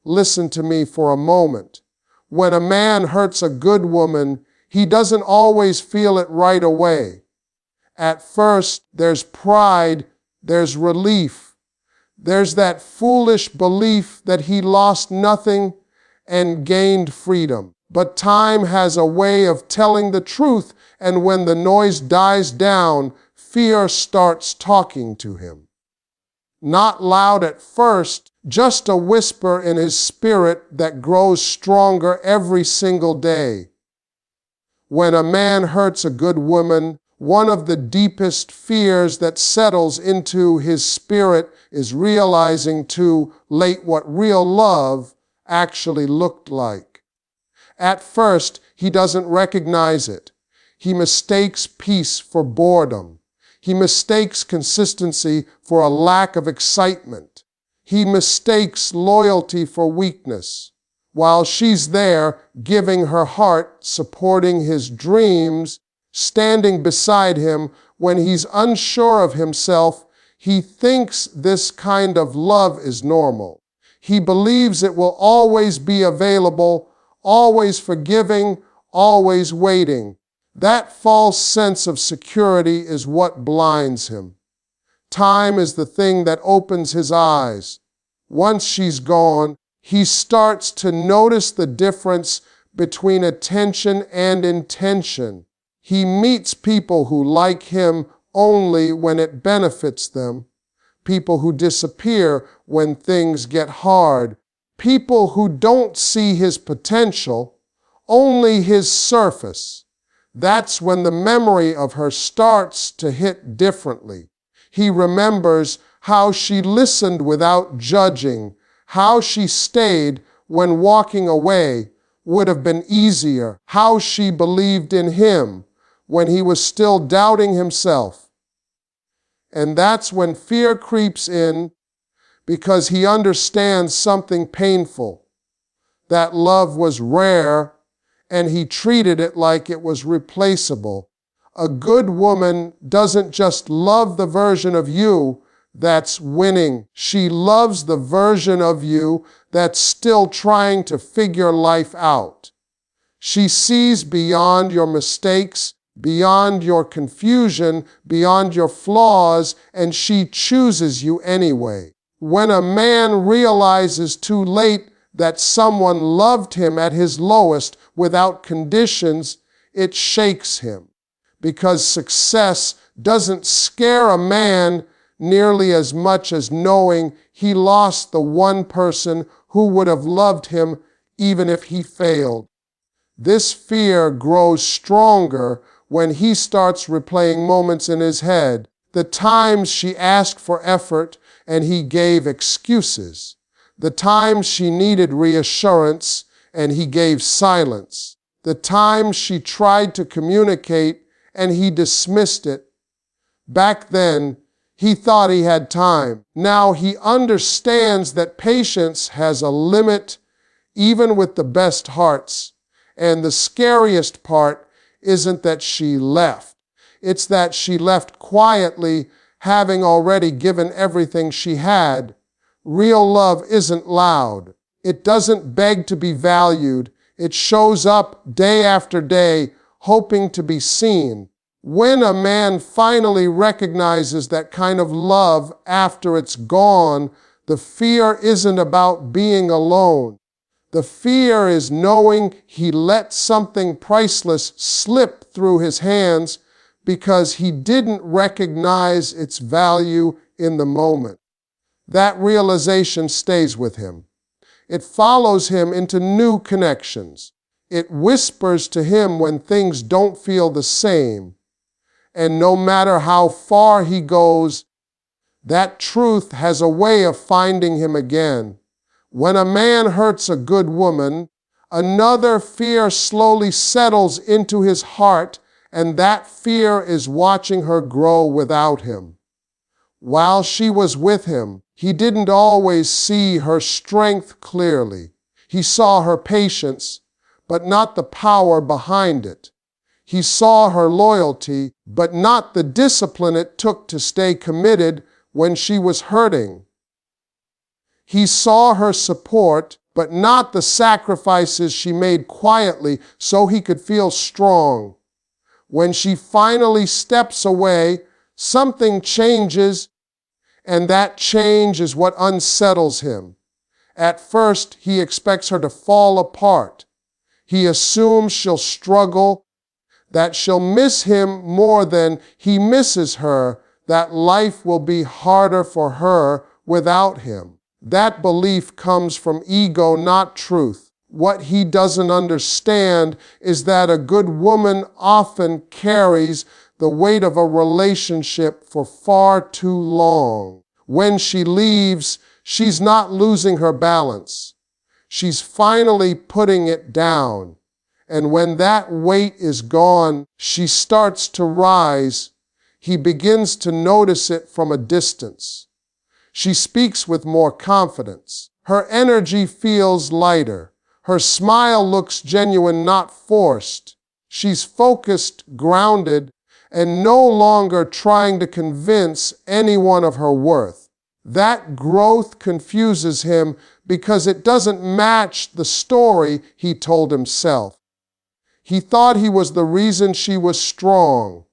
listen to me for a moment. When a man hurts a good woman, he doesn't always feel it right away. At first, there's pride, there's relief. There's that foolish belief that he lost nothing and gained freedom. But time has a way of telling the truth, and when the noise dies down, fear starts talking to him. Not loud at first, just a whisper in his spirit that grows stronger every single day. When a man hurts a good woman, one of the deepest fears that settles into his spirit is realizing too late what real love actually looked like. At first, he doesn't recognize it. He mistakes peace for boredom. He mistakes consistency for a lack of excitement. He mistakes loyalty for weakness. While she's there, giving her heart, supporting his dreams, standing beside him when he's unsure of himself, he thinks this kind of love is normal. He believes it will always be available, always forgiving, always waiting. That false sense of security is what blinds him. Time is the thing that opens his eyes. Once she's gone, he starts to notice the difference between attention and intention. He meets people who like him only when it benefits them, people who disappear when things get hard, people who don't see his potential, only his surface. That's when the memory of her starts to hit differently. He remembers how she listened without judging, how she stayed when walking away would have been easier, how she believed in him when he was still doubting himself. And that's when fear creeps in, because he understands something painful. That love was rare, and he treated it like it was replaceable. A good woman doesn't just love the version of you that's winning. She loves the version of you that's still trying to figure life out. She sees beyond your mistakes, beyond your confusion, beyond your flaws, and she chooses you anyway. When a man realizes too late that someone loved him at his lowest without conditions, it shakes him. Because success doesn't scare a man nearly as much as knowing he lost the one person who would have loved him even if he failed. This fear grows stronger when he starts replaying moments in his head, the times she asked for effort and he gave excuses, the times she needed reassurance and he gave silence, the times she tried to communicate and he dismissed it. Back then, he thought he had time. Now he understands that patience has a limit, even with the best hearts. And the scariest part isn't that she left. It's that she left quietly, having already given everything she had. Real love isn't loud. It doesn't beg to be valued. It shows up day after day, hoping to be seen. When a man finally recognizes that kind of love after it's gone, the fear isn't about being alone. The fear is knowing he let something priceless slip through his hands because he didn't recognize its value in the moment. That realization stays with him. It follows him into new connections. It whispers to him when things don't feel the same. And no matter how far he goes, that truth has a way of finding him again. When a man hurts a good woman, another fear slowly settles into his heart, and that fear is watching her grow without him. While she was with him, he didn't always see her strength clearly. He saw her patience, but not the power behind it. He saw her loyalty, but not the discipline it took to stay committed when she was hurting. He saw her support, but not the sacrifices she made quietly so he could feel strong. When she finally steps away, something changes, and that change is what unsettles him. At first, he expects her to fall apart. He assumes she'll struggle, that she'll miss him more than he misses her, that life will be harder for her without him. That belief comes from ego, not truth. What he doesn't understand is that a good woman often carries the weight of a relationship for far too long. When she leaves, she's not losing her balance. She's finally putting it down. And when that weight is gone, she starts to rise. He begins to notice it from a distance. She speaks with more confidence. Her energy feels lighter. Her smile looks genuine, not forced. She's focused, grounded, and no longer trying to convince anyone of her worth. That growth confuses him because it doesn't match the story he told himself. He thought he was the reason she was strong.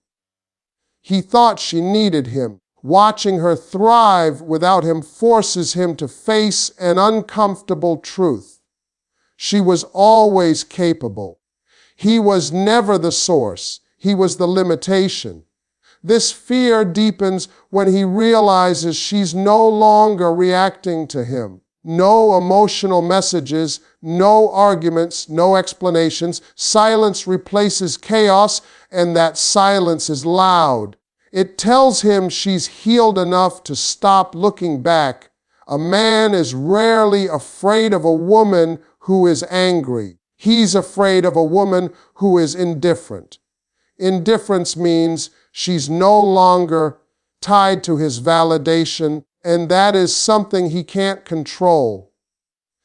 He thought she needed him. Watching her thrive without him forces him to face an uncomfortable truth. She was always capable. He was never the source. He was the limitation. This fear deepens when he realizes she's no longer reacting to him. No emotional messages, no arguments, no explanations. Silence replaces chaos, and that silence is loud. It tells him she's healed enough to stop looking back. A man is rarely afraid of a woman who is angry. He's afraid of a woman who is indifferent. Indifference means she's no longer tied to his validation, and that is something he can't control.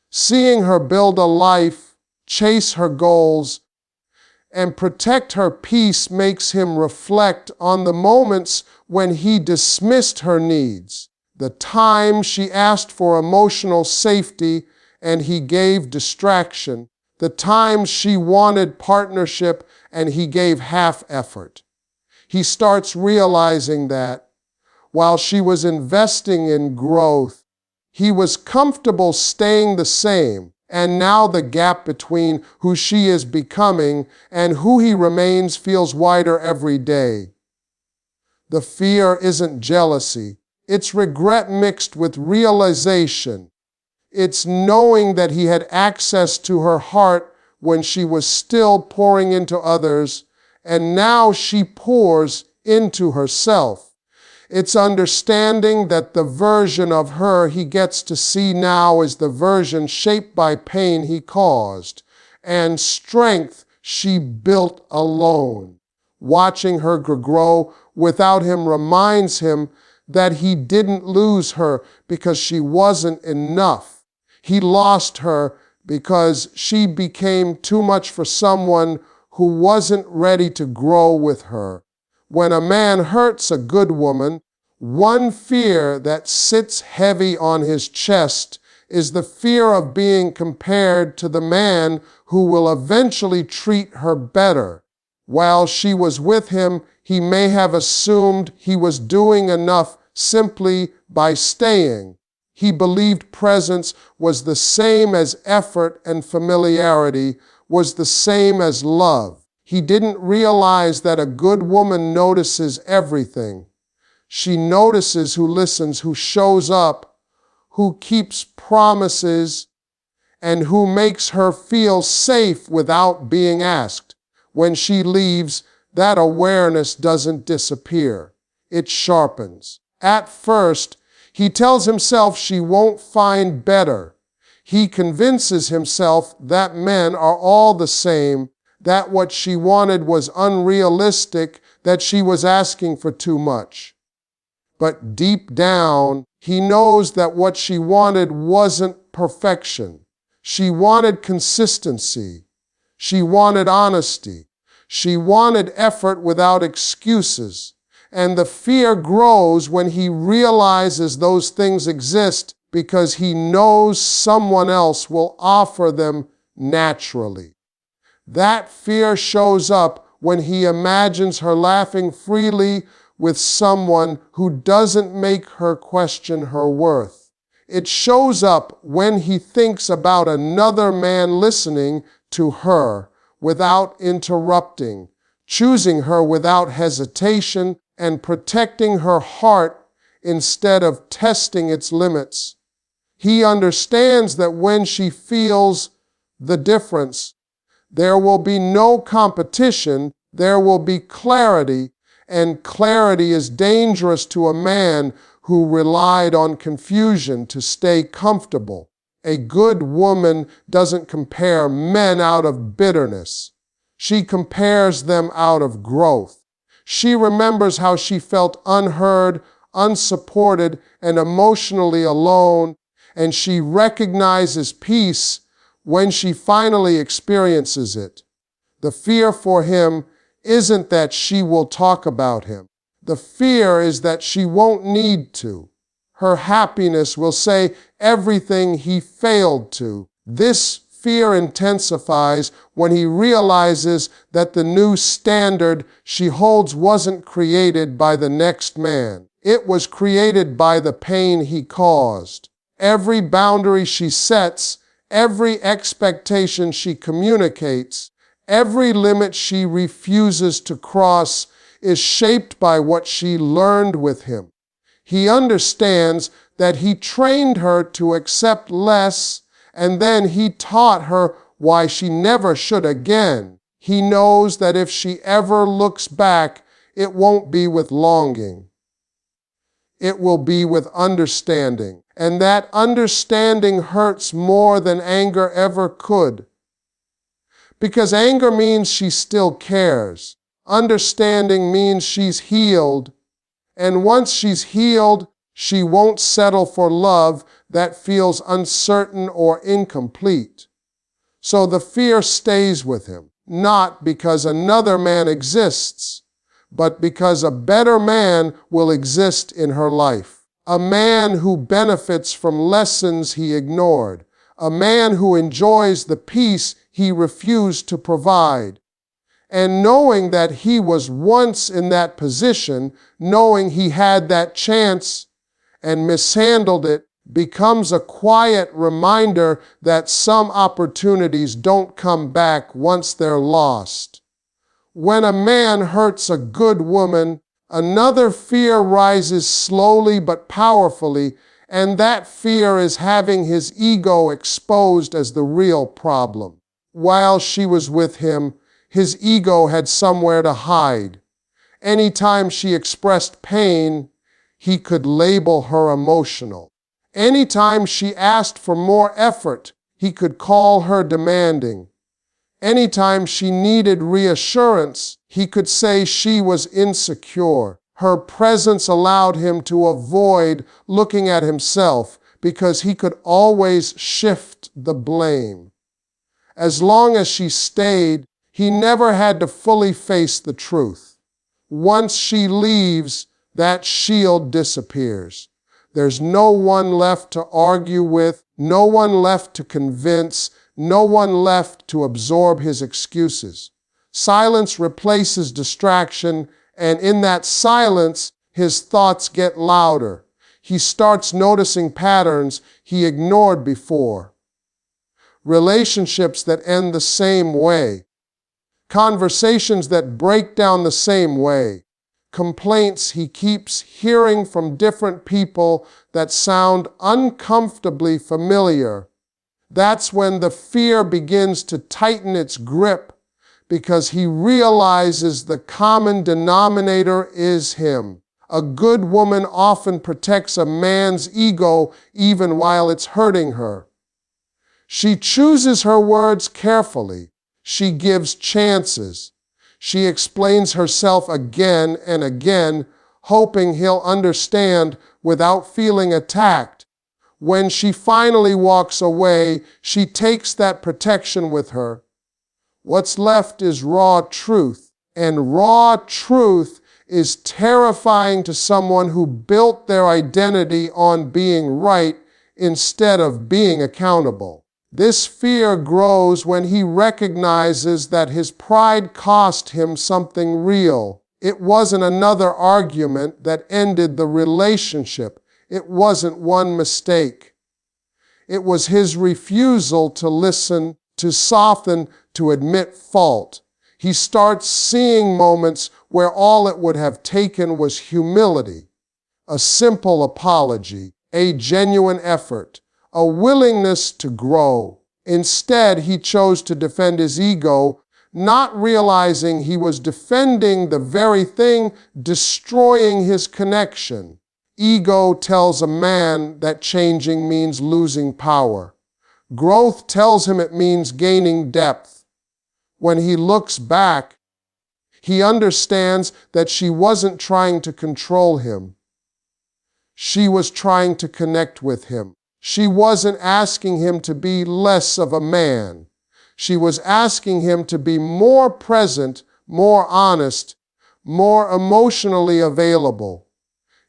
Seeing her build a life, chase her goals, and protect her peace makes him reflect on the moments when he dismissed her needs, the time she asked for emotional safety and he gave distraction, the times she wanted partnership and he gave half effort. He starts realizing that while she was investing in growth, he was comfortable staying the same, and now the gap between who she is becoming and who he remains feels wider every day. The fear isn't jealousy, it's regret mixed with realization. It's knowing that he had access to her heart when she was still pouring into others, and now she pours into herself. It's understanding that the version of her he gets to see now is the version shaped by pain he caused, and strength she built alone. Watching her grow without him reminds him that he didn't lose her because she wasn't enough. He lost her because she became too much for someone who wasn't ready to grow with her. When a man hurts a good woman, one fear that sits heavy on his chest is the fear of being compared to the man who will eventually treat her better. While she was with him, he may have assumed he was doing enough simply by staying. He believed presence was the same as effort and familiarity was the same as love. He didn't realize that a good woman notices everything. She notices who listens, who shows up, who keeps promises, and who makes her feel safe without being asked. When she leaves, that awareness doesn't disappear. It sharpens. At first, he tells himself she won't find better. He convinces himself that men are all the same, that what she wanted was unrealistic, that she was asking for too much. But deep down, he knows that what she wanted wasn't perfection. She wanted consistency. She wanted honesty. She wanted effort without excuses. And the fear grows when he realizes those things exist because he knows someone else will offer them naturally. That fear shows up when he imagines her laughing freely with someone who doesn't make her question her worth. It shows up when he thinks about another man listening to her without interrupting, choosing her without hesitation, and protecting her heart instead of testing its limits. He understands that when she feels the difference, there will be no competition, there will be clarity, and clarity is dangerous to a man who relied on confusion to stay comfortable. A good woman doesn't compare men out of bitterness. She compares them out of growth. She remembers how she felt unheard, unsupported, and emotionally alone, and she recognizes peace when she finally experiences it. The fear for him isn't that she will talk about him. The fear is that she won't need to. Her happiness will say everything he failed to. This fear intensifies when he realizes that the new standard she holds wasn't created by the next man. It was created by the pain he caused. Every boundary she sets, every expectation she communicates, every limit she refuses to cross is shaped by what she learned with him. He understands that he trained her to accept less, and then he taught her why she never should again. He knows that if she ever looks back, it won't be with longing. It will be with understanding. And that understanding hurts more than anger ever could. Because anger means she still cares. Understanding means she's healed. And once she's healed, she won't settle for love that feels uncertain or incomplete. So the fear stays with him, not because another man exists, but because a better man will exist in her life. A man who benefits from lessons he ignored. A man who enjoys the peace he refused to provide. And knowing that he was once in that position, knowing he had that chance and mishandled it, becomes a quiet reminder that some opportunities don't come back once they're lost. When a man hurts a good woman, another fear rises slowly but powerfully, and that fear is having his ego exposed as the real problem. While she was with him, his ego had somewhere to hide. Anytime she expressed pain, he could label her emotional. Anytime she asked for more effort, he could call her demanding. Anytime she needed reassurance, he could say she was insecure. Her presence allowed him to avoid looking at himself because he could always shift the blame. As long as she stayed, he never had to fully face the truth. Once she leaves, that shield disappears. There's no one left to argue with, no one left to convince, no one left to absorb his excuses. Silence replaces distraction, and in that silence, his thoughts get louder. He starts noticing patterns he ignored before. Relationships that end the same way. Conversations that break down the same way. Complaints he keeps hearing from different people that sound uncomfortably familiar. That's when the fear begins to tighten its grip, because he realizes the common denominator is him. A good woman often protects a man's ego even while it's hurting her. She chooses her words carefully. She gives chances. She explains herself again and again, hoping he'll understand without feeling attacked. When she finally walks away, she takes that protection with her. What's left is raw truth, and raw truth is terrifying to someone who built their identity on being right instead of being accountable. This fear grows when he recognizes that his pride cost him something real. It wasn't another argument that ended the relationship. It wasn't one mistake. It was his refusal to listen, to soften, to admit fault. He starts seeing moments where all it would have taken was humility, a simple apology, a genuine effort, a willingness to grow. Instead, he chose to defend his ego, not realizing he was defending the very thing destroying his connection. Ego tells a man that changing means losing power. Growth tells him it means gaining depth. When he looks back, he understands that she wasn't trying to control him. She was trying to connect with him. She wasn't asking him to be less of a man. She was asking him to be more present, more honest, more emotionally available.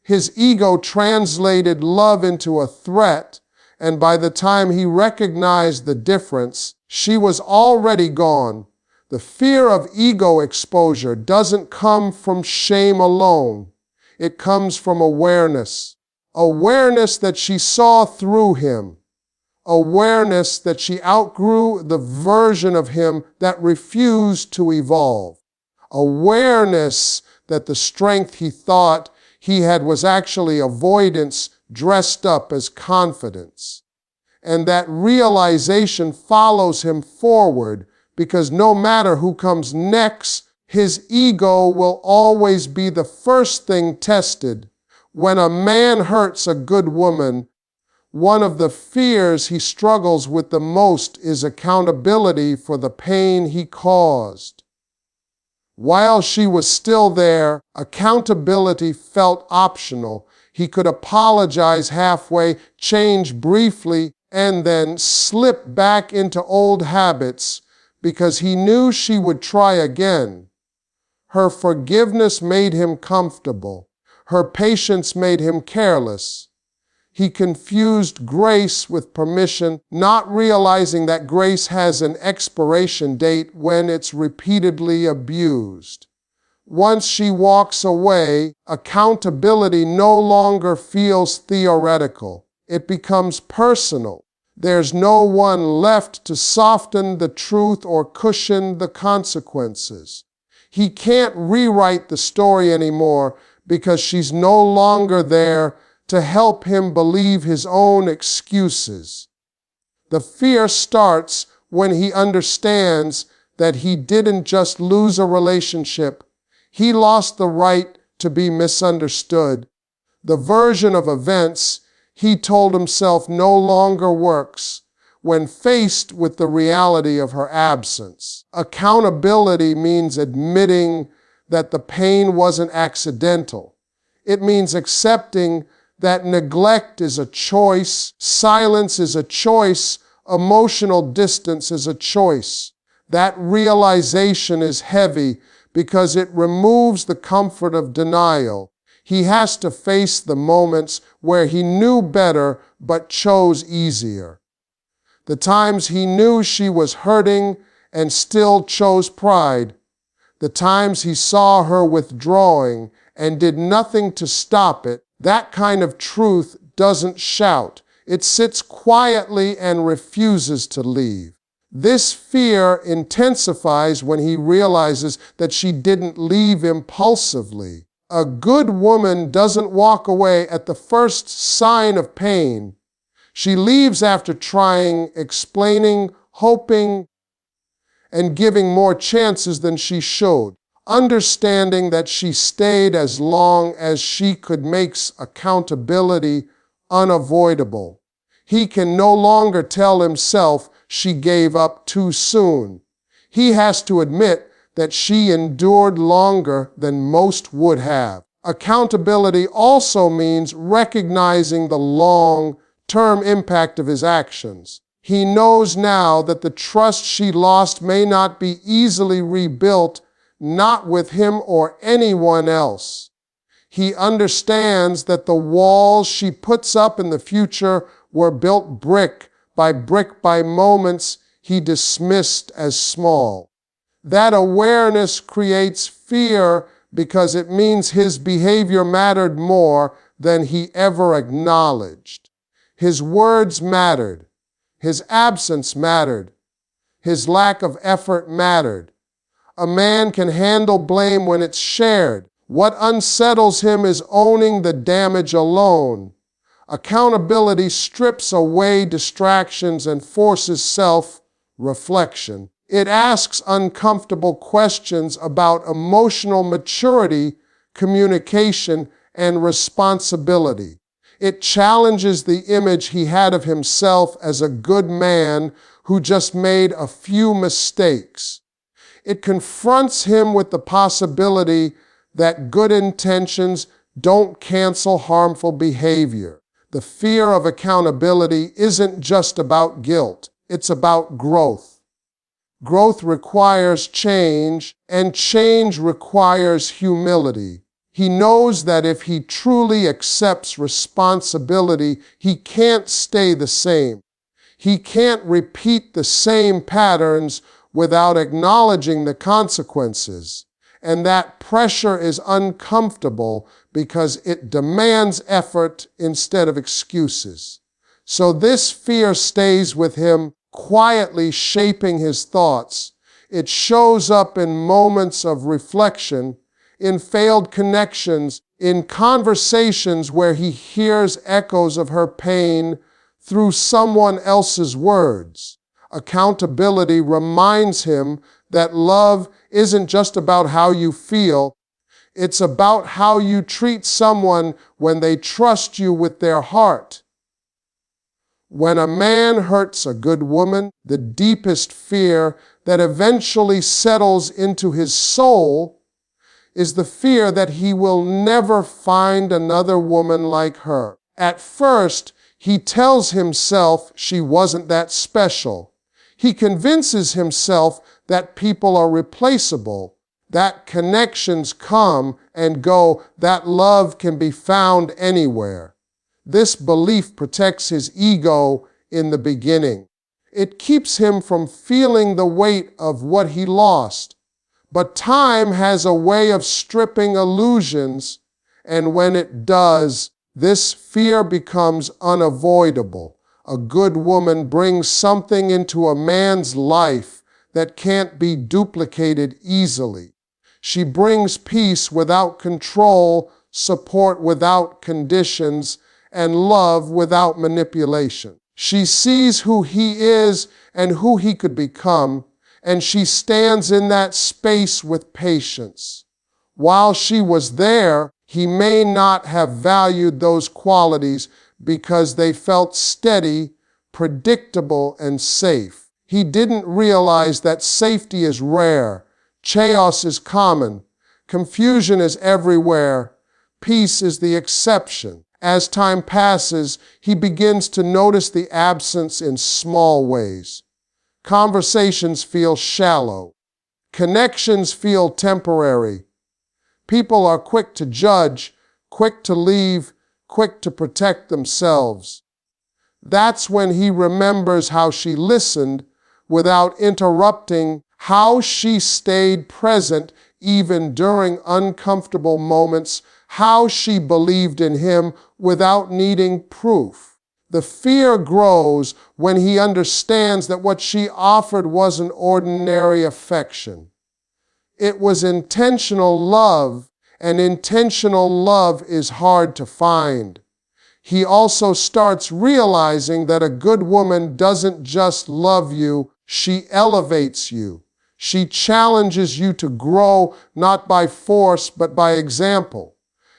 His ego translated love into a threat, and by the time he recognized the difference, she was already gone. The fear of ego exposure doesn't come from shame alone. It comes from awareness. Awareness that she saw through him. Awareness that she outgrew the version of him that refused to evolve. Awareness that the strength he thought he had was actually avoidance dressed up as confidence. And that realization follows him forward because no matter who comes next, his ego will always be the first thing tested. When a man hurts a good woman, one of the fears he struggles with the most is accountability for the pain he caused. While she was still there, accountability felt optional. He could apologize halfway, change briefly, and then slip back into old habits because he knew she would try again. Her forgiveness made him comfortable. Her patience made him careless. He confused grace with permission, not realizing that grace has an expiration date when it's repeatedly abused. Once she walks away, accountability no longer feels theoretical. It becomes personal. There's no one left to soften the truth or cushion the consequences. He can't rewrite the story anymore because she's no longer there to help him believe his own excuses. The fear starts when he understands that he didn't just lose a relationship, he lost the right to be misunderstood. The version of events he told himself no longer works when faced with the reality of her absence. Accountability means admitting that the pain wasn't accidental. It means accepting that neglect is a choice, silence is a choice, emotional distance is a choice. That realization is heavy because it removes the comfort of denial. He has to face the moments where he knew better but chose easier. The times he knew she was hurting and still chose pride. The times he saw her withdrawing and did nothing to stop it. That kind of truth doesn't shout. It sits quietly and refuses to leave. This fear intensifies when he realizes that she didn't leave impulsively. A good woman doesn't walk away at the first sign of pain. She leaves after trying, explaining, hoping, and giving more chances than she showed. Understanding that she stayed as long as she could makes accountability unavoidable. He can no longer tell himself she gave up too soon. He has to admit that she endured longer than most would have. Accountability also means recognizing the long-term impact of his actions. He knows now that the trust she lost may not be easily rebuilt, not with him or anyone else. He understands that the walls she puts up in the future were built brick by moments he dismissed as small. That awareness creates fear because it means his behavior mattered more than he ever acknowledged. His words mattered. His absence mattered. His lack of effort mattered. A man can handle blame when it's shared. What unsettles him is owning the damage alone. Accountability strips away distractions and forces self-reflection. It asks uncomfortable questions about emotional maturity, communication, and responsibility. It challenges the image he had of himself as a good man who just made a few mistakes. It confronts him with the possibility that good intentions don't cancel harmful behavior. The fear of accountability isn't just about guilt, it's about growth. Growth requires change, and change requires humility. He knows that if he truly accepts responsibility, he can't stay the same. He can't repeat the same patterns without acknowledging the consequences. And that pressure is uncomfortable because it demands effort instead of excuses. So this fear stays with him, quietly shaping his thoughts. It shows up in moments of reflection, in failed connections, in conversations where he hears echoes of her pain through someone else's words. Accountability reminds him that love isn't just about how you feel, it's about how you treat someone when they trust you with their heart. When a man hurts a good woman, the deepest fear that eventually settles into his soul is the fear that he will never find another woman like her. At first, he tells himself she wasn't that special. He convinces himself that people are replaceable, that connections come and go, that love can be found anywhere. This belief protects his ego in the beginning. It keeps him from feeling the weight of what he lost. But time has a way of stripping illusions, and when it does, this fear becomes unavoidable. A good woman brings something into a man's life that can't be duplicated easily. She brings peace without control, support without conditions, and love without manipulation. She sees who he is and who he could become, and she stands in that space with patience. While she was there, he may not have valued those qualities because they felt steady, predictable, and safe. He didn't realize that safety is rare, chaos is common, confusion is everywhere, peace is the exception. As time passes, he begins to notice the absence in small ways. Conversations feel shallow. Connections feel temporary. People are quick to judge, quick to leave, quick to protect themselves. That's when he remembers how she listened without interrupting, how she stayed present even during uncomfortable moments, how she believed in him without needing proof. The fear grows when he understands that what she offered wasn't ordinary affection. It was intentional love, and intentional love is hard to find. He also starts realizing that a good woman doesn't just love you, she elevates you. She challenges you to grow not by force but by example.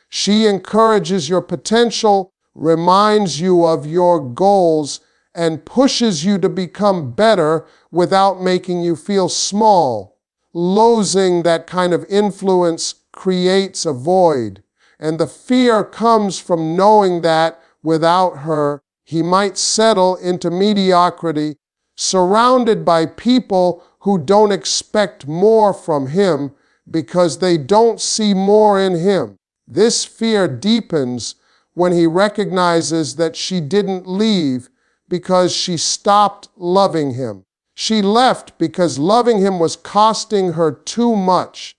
She encourages your potential, reminds you of your goals, and pushes you to become better without making you feel small. Losing that kind of influence creates a void, and the fear comes from knowing that without her, he might settle into mediocrity, surrounded by people who don't expect more from him because they don't see more in him. This fear deepens when he recognizes that she didn't leave because she stopped loving him. She left because loving him was costing her too much.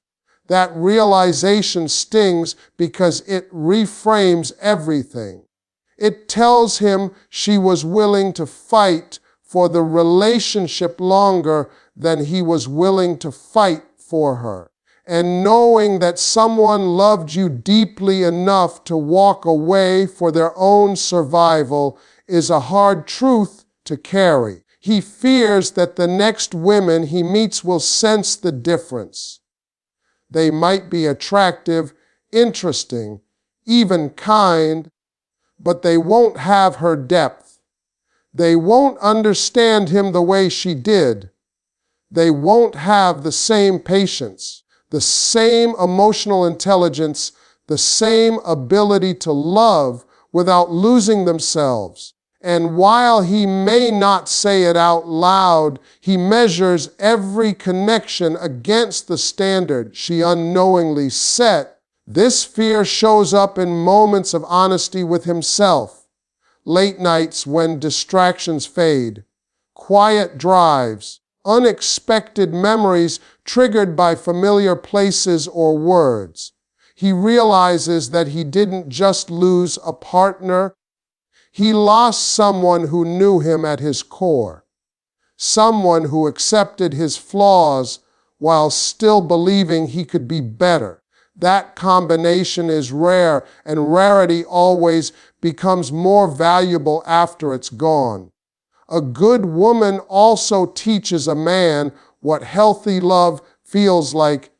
That realization stings because it reframes everything. It tells him she was willing to fight for the relationship longer than he was willing to fight for her. And knowing that someone loved you deeply enough to walk away for their own survival is a hard truth to carry. He fears that the next women he meets will sense the difference. They might be attractive, interesting, even kind, but they won't have her depth. They won't understand him the way she did. They won't have the same patience, the same emotional intelligence, the same ability to love without losing themselves. And while he may not say it out loud, he measures every connection against the standard she unknowingly set. This fear shows up in moments of honesty with himself, late nights when distractions fade, quiet drives, unexpected memories triggered by familiar places or words. He realizes that he didn't just lose a partner, he lost someone who knew him at his core, someone who accepted his flaws while still believing he could be better. That combination is rare, and rarity always becomes more valuable after it's gone. A good woman also teaches a man what healthy love feels like,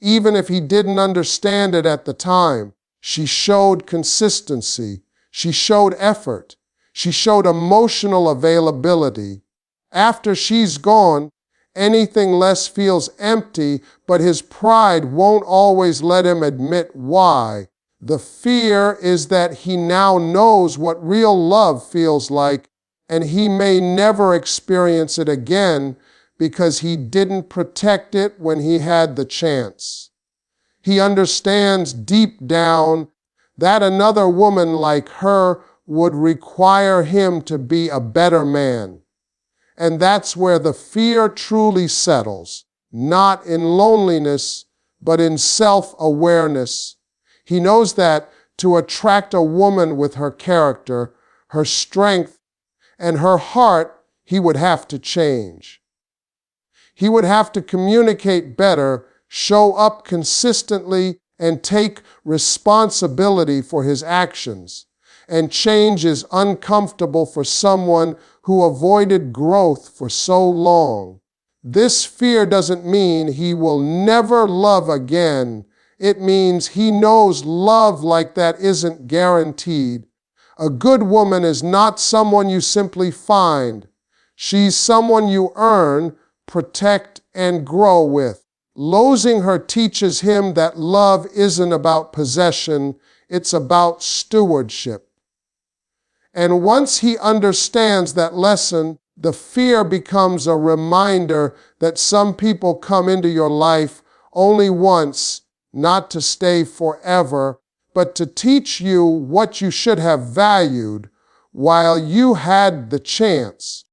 even if he didn't understand it at the time. She showed consistency. She showed effort. She showed emotional availability. After she's gone, anything less feels empty, but his pride won't always let him admit why. The fear is that he now knows what real love feels like, and he may never experience it again because he didn't protect it when he had the chance. He understands deep down that another woman like her would require him to be a better man. And that's where the fear truly settles, not in loneliness, but in self-awareness. He knows that to attract a woman with her character, her strength, and her heart, he would have to change. He would have to communicate better, show up consistently, and take responsibility for his actions. And change is uncomfortable for someone who avoided growth for so long. This fear doesn't mean he will never love again. It means he knows love like that isn't guaranteed. A good woman is not someone you simply find. She's someone you earn, protect, and grow with. Losing her teaches him that love isn't about possession, it's about stewardship. And once he understands that lesson, the fear becomes a reminder that some people come into your life only once, not to stay forever, but to teach you what you should have valued while you had the chance.